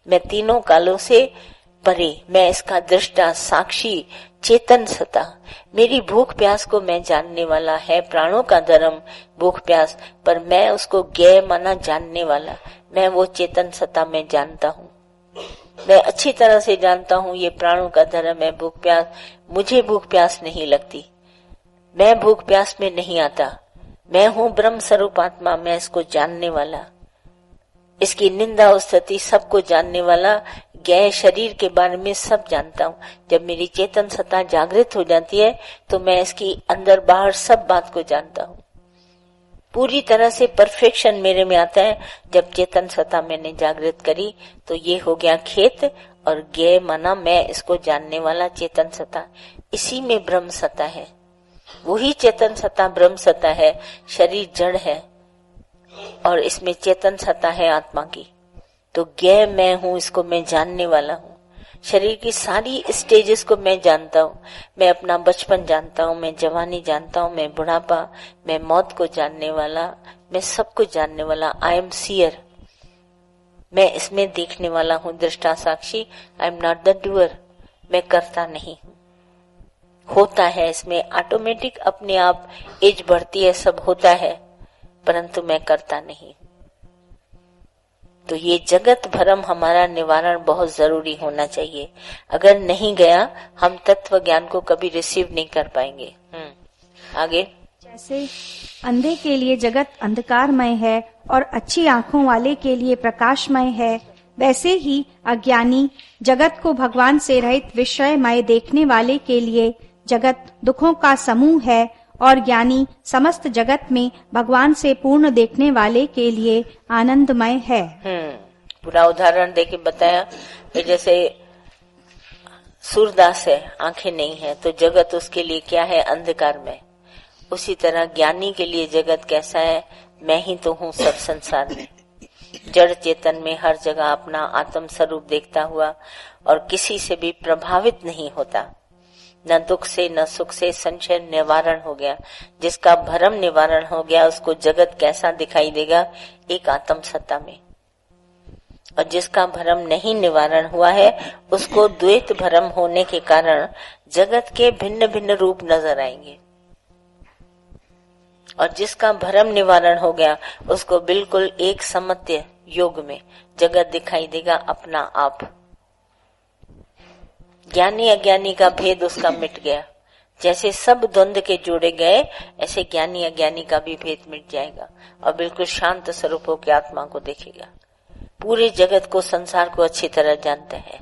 मैं तीनों कालों से परे, मैं इसका दृष्टा, साक्षी, चेतन सत्ता। मेरी भूख प्यास को मैं जानने वाला है, प्राणों का धर्म भूख प्यास, पर मैं उसको ज्ञेय माना जानने वाला। मैं वो चेतन सत्ता मैं जानता हूँ, मैं अच्छी तरह से जानता हूँ ये प्राणों का धर्म है भूख प्यास। मुझे भूख प्यास नहीं लगती, मैं भूख प्यास में नहीं आता। मैं हूँ ब्रह्म स्वरूप आत्मा, मैं इसको जानने वाला, इसकी निंदा और स्तुति सबको जानने वाला, ज्ञेय शरीर के बारे में सब जानता हूँ। जब मेरी चेतन सत्ता जागृत हो जाती है तो मैं इसकी अंदर बाहर सब बात को जानता हूँ। पूरी तरह से परफेक्शन मेरे में आता है जब चेतन सत्ता मैंने जागृत करी। तो ये हो गया खेत, और ज्ञेय माना मैं इसको जानने वाला चेतन सत्ता। इसी में ब्रह्म सत्ता है, वही चेतन सत्ता ब्रह्म सत्ता है। शरीर जड़ है और इसमें चेतन सत्ता है आत्मा की। तो ज्ञेय मैं हूँ, इसको मैं जानने वाला हूँ। शरीर की सारी स्टेजेस को मैं जानता हूँ। मैं अपना बचपन जानता हूँ, मैं जवानी जानता हूँ, मैं बुढ़ापा, मैं मौत को जानने वाला, मैं सब कुछ जानने वाला। आई एम सीयर, मैं इसमें देखने वाला हूँ, दृष्टा साक्षी। I am not the doer, मैं करता नहीं हूँ। होता है इसमें ऑटोमेटिक, अपने आप एज बढ़ती है, सब होता है, परंतु मैं करता नहीं। तो ये जगत भरम हमारा निवारण बहुत जरूरी होना चाहिए। अगर नहीं गया हम तत्व ज्ञान को कभी रिसीव नहीं कर पाएंगे। आगे, जैसे अंधे के लिए जगत अंधकारमय है और अच्छी आंखों वाले के लिए प्रकाशमय है, वैसे ही अज्ञानी जगत को भगवान से रहित विषयमय देखने वाले के लिए जगत दुखों का समूह है, और ज्ञानी समस्त जगत में भगवान से पूर्ण देखने वाले के लिए आनंदमय है। पूरा उदाहरण देके बताया कि जैसे सूरदास है, आंखें नहीं है, तो जगत उसके लिए क्या है, अंधकार में। उसी तरह ज्ञानी के लिए जगत कैसा है, मैं ही तो हूँ सब संसार में, जड़ चेतन में हर जगह अपना आत्म स्वरूप देखता हुआ और किसी से भी प्रभावित नहीं होता। न दुख से न सुख से संशय निवारण हो गया। जिसका भ्रम निवारण हो गया उसको जगत कैसा दिखाई देगा, एक आत्म सत्ता में। और जिसका भ्रम नहीं निवारण हुआ है उसको द्वैत भ्रम होने के कारण जगत के भिन्न भिन्न रूप नजर आएंगे। और जिसका भ्रम निवारण हो गया उसको बिल्कुल एक समत्य योग में जगत दिखाई देगा अपना आप। ज्ञानी अज्ञानी का भेद उसका मिट गया। जैसे सब द्वंद्व के जोड़े गए ऐसे ज्ञानी अज्ञानी का भी भेद मिट जाएगा और बिल्कुल शांत स्वरूप होकर आत्मा को देखेगा। पूरे जगत को, संसार को अच्छी तरह जानते हैं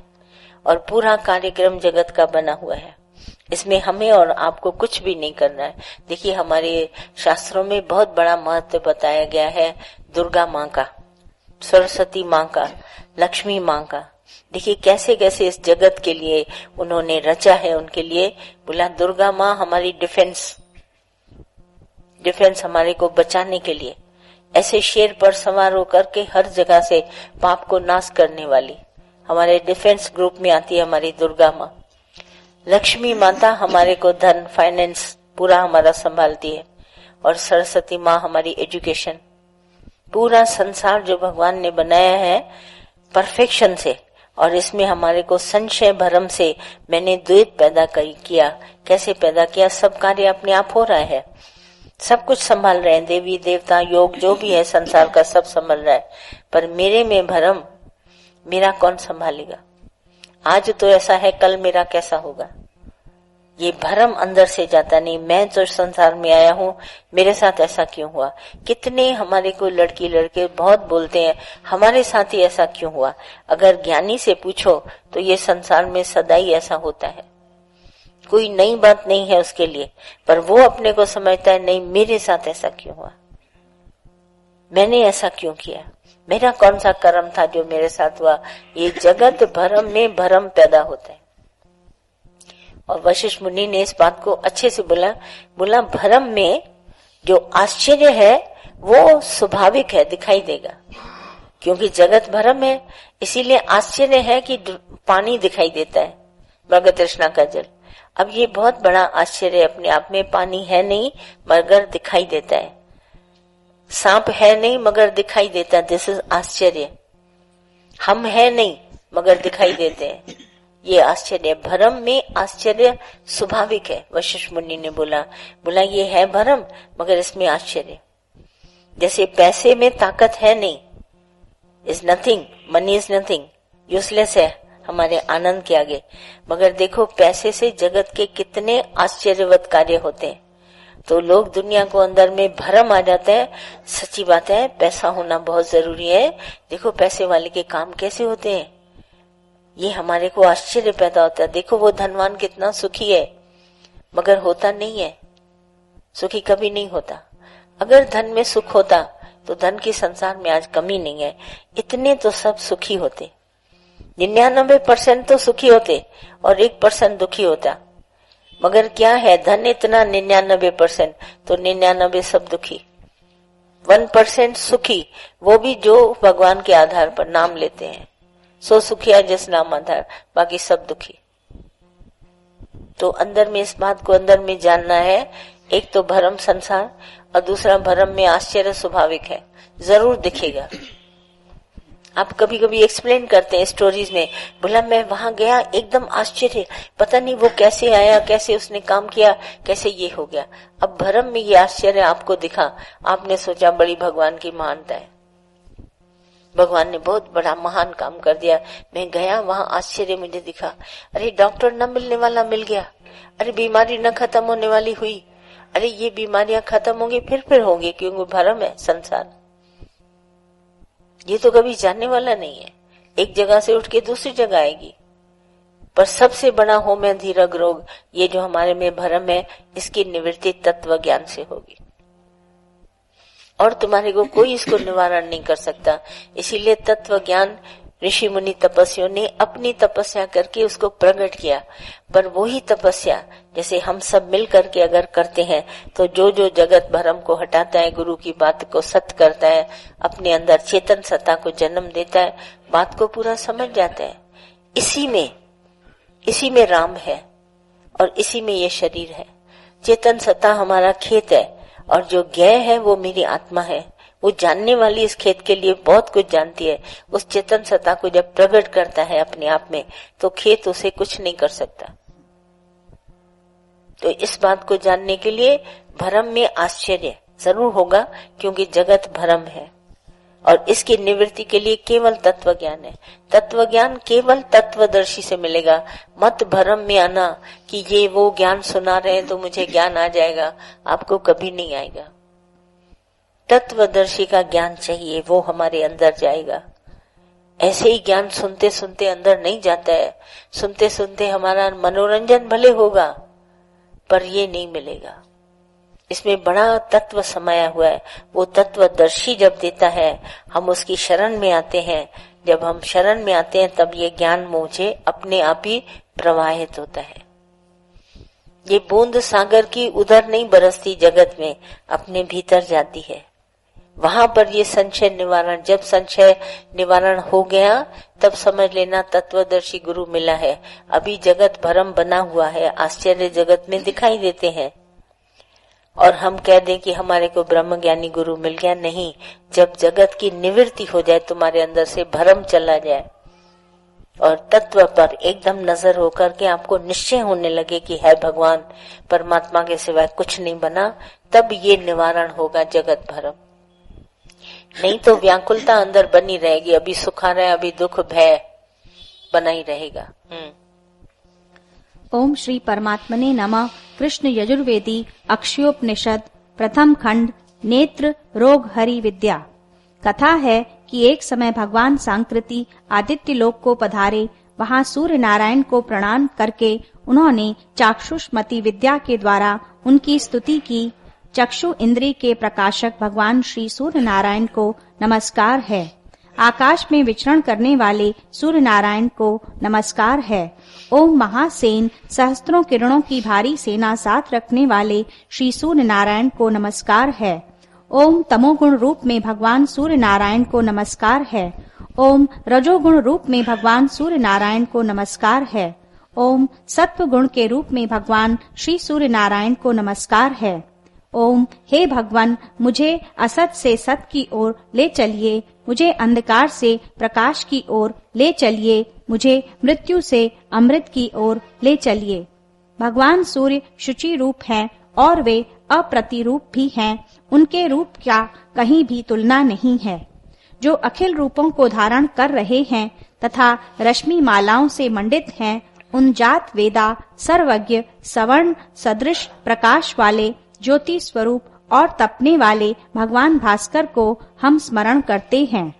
और पूरा कार्यक्रम जगत का बना हुआ है। इसमें हमें और आपको कुछ भी नहीं करना है। देखिए हमारे शास्त्रों में बहुत बड़ा महत्व बताया गया है दुर्गा माँ का, सरस्वती माँ का, लक्ष्मी माँ का। देखिए कैसे कैसे इस जगत के लिए उन्होंने रचा है। उनके लिए बोला दुर्गा माँ हमारी डिफेंस हमारे को बचाने के लिए, ऐसे शेर पर सवार होकर के हर जगह से पाप को नाश करने वाली हमारे डिफेंस ग्रुप में आती है हमारी दुर्गा माँ। लक्ष्मी माता हमारे को धन फाइनेंस पूरा हमारा संभालती है और सरस्वती माँ हमारी एजुकेशन। पूरा संसार जो भगवान ने बनाया है परफेक्शन से, और इसमें हमारे को संशय भ्रम से मैंने द्वैत पैदा किया। कैसे पैदा किया, सब कार्य अपने आप हो रहा है, सब कुछ संभाल रहे हैं, देवी देवता योग जो भी है संसार का सब संभाल रहा है, पर मेरे में भ्रम, मेरा कौन संभालेगा। आज तो ऐसा है कल मेरा कैसा होगा, ये भ्रम अंदर से जाता नहीं। मैं जो संसार में आया हूँ मेरे साथ ऐसा क्यों हुआ। कितने हमारे को लड़की लड़के बहुत बोलते हैं हमारे साथ ही ऐसा क्यों हुआ। अगर ज्ञानी से पूछो तो ये संसार में सदा ही ऐसा होता है, कोई नई बात नहीं है उसके लिए, पर वो अपने को समझता है नहीं मेरे साथ ऐसा क्यों हुआ, मैंने ऐसा क्यों किया, मेरा कौन सा कर्म था जो मेरे साथ हुआ। ये जगत भ्रम में भ्रम पैदा होता है। और वशिष्ठ मुनि ने इस बात को अच्छे से बोला भ्रम में जो आश्चर्य है वो स्वाभाविक है, दिखाई देगा, क्योंकि जगत भ्रम है इसीलिए आश्चर्य है कि पानी दिखाई देता है, मृग तृष्णा का जल। अब ये बहुत बड़ा आश्चर्य अपने आप में, पानी है नहीं मगर दिखाई देता है, सांप है नहीं मगर दिखाई देता, दिस इज आश्चर्य। हम है नहीं मगर दिखाई देते हैं। ये आश्चर्य, भ्रम में आश्चर्य स्वाभाविक है। वशिष्ठ मुनि ने बोला ये है भ्रम मगर इसमें आश्चर्य। जैसे पैसे में ताकत है नहीं, is nothing, money is nothing, useless है हमारे आनंद के आगे। मगर देखो पैसे से जगत के कितने आश्चर्यवत कार्य होते हैं। तो लोग दुनिया को अंदर में भ्रम आ जाते हैं। सच्ची बात है, पैसा होना बहुत जरूरी है। देखो पैसे वाले के काम कैसे होते हैं, ये हमारे को आश्चर्य पैदा होता है। देखो वो धनवान कितना सुखी है, मगर होता नहीं है, सुखी कभी नहीं होता। अगर धन में सुख होता तो धन की संसार में आज कमी नहीं है, इतने तो सब सुखी होते। 99% तो सुखी होते और 1% दुखी होता। मगर क्या है, धन इतना 99% तो 99 सब दुखी। 1% सुखी, वो भी जो भगवान के आधार पर नाम लेते हैं। सो सुखिया जिस नाम आधार, बाकी सब दुखी। तो अंदर में इस बात को अंदर में जानना है। एक तो भ्रम संसार और दूसरा भ्रम में आश्चर्य स्वाभाविक है, जरूर दिखेगा। आप कभी कभी एक्सप्लेन करते हैं स्टोरीज में, बोला मैं वहां गया एकदम आश्चर्य, पता नहीं वो कैसे आया, कैसे उसने काम किया, कैसे ये हो गया। अब भ्रम में ये आश्चर्य आपको दिखा, आपने सोचा बड़ी भगवान की महानता है, भगवान ने बहुत बड़ा महान काम कर दिया। मैं गया वहां आश्चर्य मुझे दिखा, अरे डॉक्टर न मिलने वाला मिल गया, अरे बीमारी न खत्म होने वाली हुई, अरे ये बीमारियां खत्म होंगी फिर होंगी, क्योंकि भ्रम है संसार। ये तो कभी जानने वाला नहीं है, एक जगह से उठ के दूसरी जगह आएगी। पर सबसे बड़ा होम है धीरग रोग, ये जो हमारे में भ्रम है, इसकी निवृत्ति तत्व ज्ञान से होगी और तुम्हारे को कोई इसको निवारण नहीं कर सकता। इसीलिए तत्व ज्ञान ऋषि मुनि तपस्वियों ने अपनी तपस्या करके उसको प्रकट किया। पर वही तपस्या जैसे हम सब मिल करके अगर करते हैं तो जो जो जगत भ्रम को हटाता है, गुरु की बात को सत्य करता है, अपने अंदर चेतन सत्ता को जन्म देता है, बात को पूरा समझ जाता है। इसी में राम है और इसी में ये शरीर है। चेतन सत्ता हमारा खेत है और जो ज्ञ है वो मेरी आत्मा है। वो जानने वाली इस खेत के लिए बहुत कुछ जानती है। उस चेतन सत्ता को जब प्रकट करता है अपने आप में तो खेत उसे कुछ नहीं कर सकता। तो इस बात को जानने के लिए भ्रम में आश्चर्य जरूर होगा, क्योंकि जगत भ्रम है और इसकी निवृत्ति के लिए केवल तत्व ज्ञान है। तत्व ज्ञान केवल तत्वदर्शी से मिलेगा। मत भ्रम में आना कि ये वो ज्ञान सुना रहे हैं तो मुझे ज्ञान आ जाएगा, आपको कभी नहीं आएगा। तत्वदर्शी का ज्ञान चाहिए, वो हमारे अंदर जाएगा। ऐसे ही ज्ञान सुनते सुनते अंदर नहीं जाता है। सुनते सुनते हमारा मनोरंजन भले होगा पर ये नहीं मिलेगा। इसमें बड़ा तत्व समाया हुआ है। वो तत्वदर्शी जब देता है हम उसकी शरण में आते हैं। जब हम शरण में आते हैं तब ये ज्ञान मुझे अपने आप ही प्रवाहित होता है। ये बूंद सागर की उधर नहीं बरसती जगत में, अपने भीतर जाती है। वहां पर ये संशय निवारण, जब संशय निवारण हो गया तब समझ लेना तत्वदर्शी गुरु मिला है। अभी जगत भ्रम बना हुआ है, आश्चर्य जगत में दिखाई देते हैं और हम कह दें कि हमारे को ब्रह्म ज्ञानी गुरु मिल गया। नहीं, जब जगत की निवृत्ति हो जाए, तुम्हारे अंदर से भ्रम चला जाए और तत्व पर एकदम नजर होकर के आपको निश्चय होने लगे कि है भगवान, परमात्मा के सिवाय कुछ नहीं बना, तब ये निवारण होगा जगत भ्रम। नहीं तो व्याकुलता अंदर बनी रहेगी। अभी सुख आ रहा है, अभी दुख भय बना ही रहेगा। ओम श्री परमात्मने नमः। कृष्ण यजुर्वेदी अक्षयोपनिषद प्रथम खंड नेत्र रोग हरि विद्या। कथा है कि एक समय भगवान सांकृति आदित्य लोक को पधारे। वहां सूर्य नारायण को प्रणाम करके उन्होंने चाक्षुषमति विद्या के द्वारा उनकी स्तुति की। चक्षु इंद्रिय के प्रकाशक भगवान श्री सूर्य नारायण को नमस्कार है। आकाश में विचरण करने वाले सूर्य नारायण को नमस्कार है। ओम महासेन सहस्त्रों किरणों की भारी सेना साथ रखने वाले श्री सूर्य नारायण को नमस्कार है। ओम तमोगुण रूप में भगवान सूर्य नारायण को नमस्कार है। ओम रजोगुण रूप में भगवान सूर्य नारायण को नमस्कार है। ओम सत्व गुण के रूप में भगवान श्री सूर्य नारायण को नमस्कार है। ओम हे भगवान, मुझे असत से सत की ओर ले चलिए। मुझे अंधकार से प्रकाश की ओर ले चलिए, मुझे मृत्यु से अमृत की ओर ले चलिए। भगवान सूर्य शुचि रूप हैं और वे अप्रतिरूप भी हैं, उनके रूप का कहीं भी तुलना नहीं है। जो अखिल रूपों को धारण कर रहे हैं तथा रश्मि मालाओं से मंडित हैं, उन जात वेदा सर्वज्ञ सवर्ण सदृश प्रकाश वाले ज्योति स्वरूप और तपने वाले भगवान भास्कर को हम स्मरण करते हैं।